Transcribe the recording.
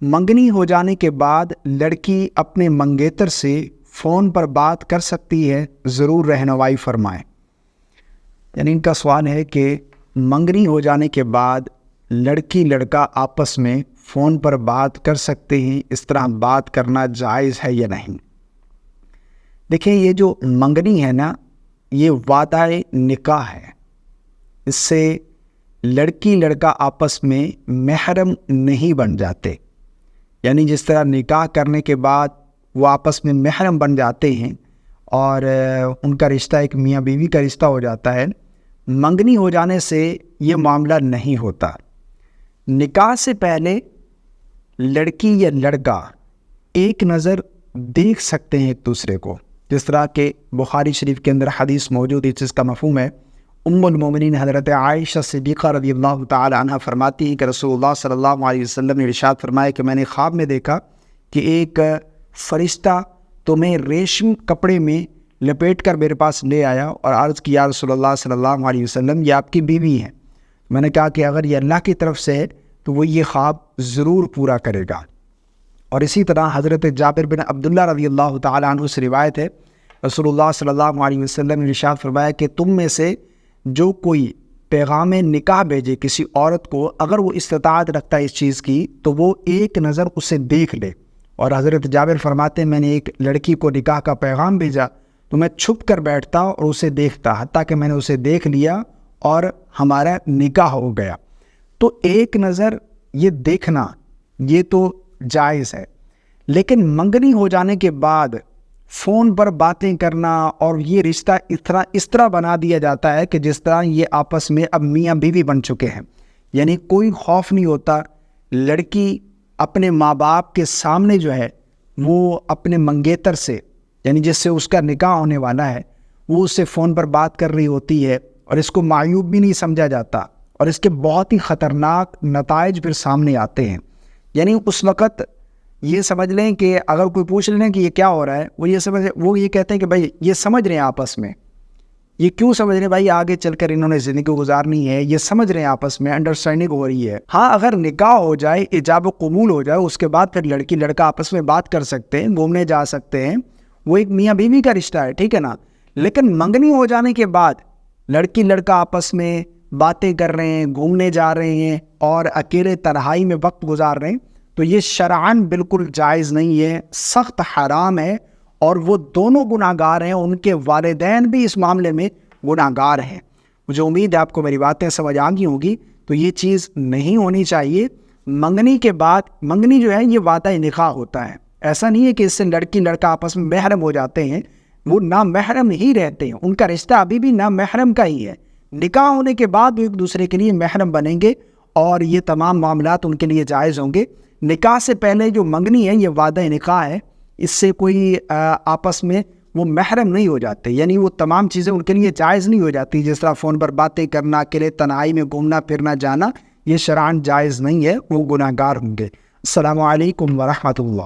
منگنی ہو جانے کے بعد لڑکی اپنے منگیتر سے فون پر بات کر سکتی ہے؟ ضرور رہنمائی فرمائیں۔ یعنی ان کا سوال ہے کہ منگنی ہو جانے کے بعد لڑکی لڑکا آپس میں فون پر بات کر سکتے ہیں؟ اس طرح بات کرنا جائز ہے یا نہیں؟ دیکھیں، یہ جو منگنی ہے نا، یہ وعدہ نکاح ہے۔ اس سے لڑکی لڑکا آپس میں محرم نہیں بن جاتے۔ یعنی جس طرح نکاح کرنے کے بعد وہ آپس میں محرم بن جاتے ہیں اور ان کا رشتہ ایک میاں بیوی کا رشتہ ہو جاتا ہے، منگنی ہو جانے سے یہ معاملہ نہیں ہوتا۔ نکاح سے پہلے لڑکی یا لڑکا ایک نظر دیکھ سکتے ہیں ایک دوسرے کو، جس طرح کہ بخاری شریف کے اندر حدیث موجود ہے جس کا مفہوم ہے۔ ام المومنین حضرت عائشہ صدیقہ رضی اللہ تعالی عنہ فرماتی ہیں کہ رسول اللہ صلی اللہ علیہ وسلم نے ارشاد فرمایا کہ میں نے خواب میں دیکھا کہ ایک فرشتہ تمہیں ریشم کپڑے میں لپیٹ کر میرے پاس لے آیا اور عرض کیا، یا رسول اللہ صلی اللہ علیہ وسلم، یہ آپ کی بیوی ہے۔ میں نے کہا کہ اگر یہ اللہ کی طرف سے ہے تو وہ یہ خواب ضرور پورا کرے گا۔ اور اسی طرح حضرت جابر بن عبداللہ رضی اللہ تعالیٰ عنہ سے روایت ہے، رسول اللہ صلی اللہ علیہ وسلم نے ارشاد فرمایا کہ تم میں سے جو کوئی پیغام نکاح بھیجے کسی عورت کو، اگر وہ استطاعت رکھتا ہے اس چیز کی، تو وہ ایک نظر اسے دیکھ لے۔ اور حضرت جابر فرماتے ہیں میں نے ایک لڑکی کو نکاح کا پیغام بھیجا تو میں چھپ کر بیٹھتا اور اسے دیکھتا، حتیٰ کہ میں نے اسے دیکھ لیا اور ہمارا نکاح ہو گیا۔ تو ایک نظر یہ دیکھنا یہ تو جائز ہے، لیکن منگنی ہو جانے کے بعد فون پر باتیں کرنا اور یہ رشتہ اس طرح بنا دیا جاتا ہے کہ جس طرح یہ آپس میں اب میاں بیوی بن چکے ہیں۔ یعنی کوئی خوف نہیں ہوتا، لڑکی اپنے ماں باپ کے سامنے جو ہے وہ اپنے منگیتر سے، یعنی جس سے اس کا نکاح ہونے والا ہے، وہ اس سے فون پر بات کر رہی ہوتی ہے اور اس کو معیوب بھی نہیں سمجھا جاتا، اور اس کے بہت ہی خطرناک نتائج پھر سامنے آتے ہیں۔ یعنی اس وقت یہ سمجھ لیں کہ اگر کوئی پوچھ لیں کہ یہ کیا ہو رہا ہے، وہ یہ کہتے ہیں کہ بھائی یہ سمجھ رہے ہیں آپس میں، یہ کیوں سمجھ رہے ہیں بھائی، آگے چل کر انہوں نے زندگی گزارنی ہے، یہ سمجھ رہے ہیں آپس میں، انڈرسٹینڈنگ ہو رہی ہے۔ ہاں، اگر نکاح ہو جائے، ایجاب و قبول ہو جائے، اس کے بعد پھر لڑکی لڑکا آپس میں بات کر سکتے ہیں، گھومنے جا سکتے ہیں، وہ ایک میاں بیوی کا رشتہ ہے، ٹھیک ہے نا۔ لیکن منگنی ہو جانے کے بعد لڑکی لڑکا آپس میں باتیں کر رہے ہیں، گھومنے جا رہے ہیں اور اکیلے تنہائی میں وقت گزار رہے ہیں، تو یہ شرعاً بالکل جائز نہیں ہے، سخت حرام ہے، اور وہ دونوں گناہ گار ہیں، ان کے والدین بھی اس معاملے میں گناہ گار ہیں۔ مجھے امید ہے آپ کو میری باتیں سمجھ آ گئی ہوگی۔ تو یہ چیز نہیں ہونی چاہیے۔ منگنی کے بعد، منگنی جو ہے یہ وعدہ نکاح ہوتا ہے، ایسا نہیں ہے کہ اس سے لڑکی لڑکا آپس میں محرم ہو جاتے ہیں، وہ نامحرم ہی رہتے ہیں، ان کا رشتہ ابھی بھی نامحرم کا ہی ہے۔ نکاح ہونے کے بعد وہ ایک دوسرے کے لیے محرم بنیں گے اور یہ تمام معاملات ان کے لیے جائز ہوں گے۔ نکاح سے پہلے جو منگنی ہے یہ وعدہ نکاح ہے، اس سے کوئی آپس میں وہ محرم نہیں ہو جاتے، یعنی وہ تمام چیزیں ان کے لیے جائز نہیں ہو جاتی، جس طرح فون پر باتیں کرنا، اکیلے تنہائی میں گھومنا پھرنا جانا، یہ شرعاً جائز نہیں ہے، وہ گناہ گار ہوں گے۔ السلام علیکم ورحمۃ اللہ۔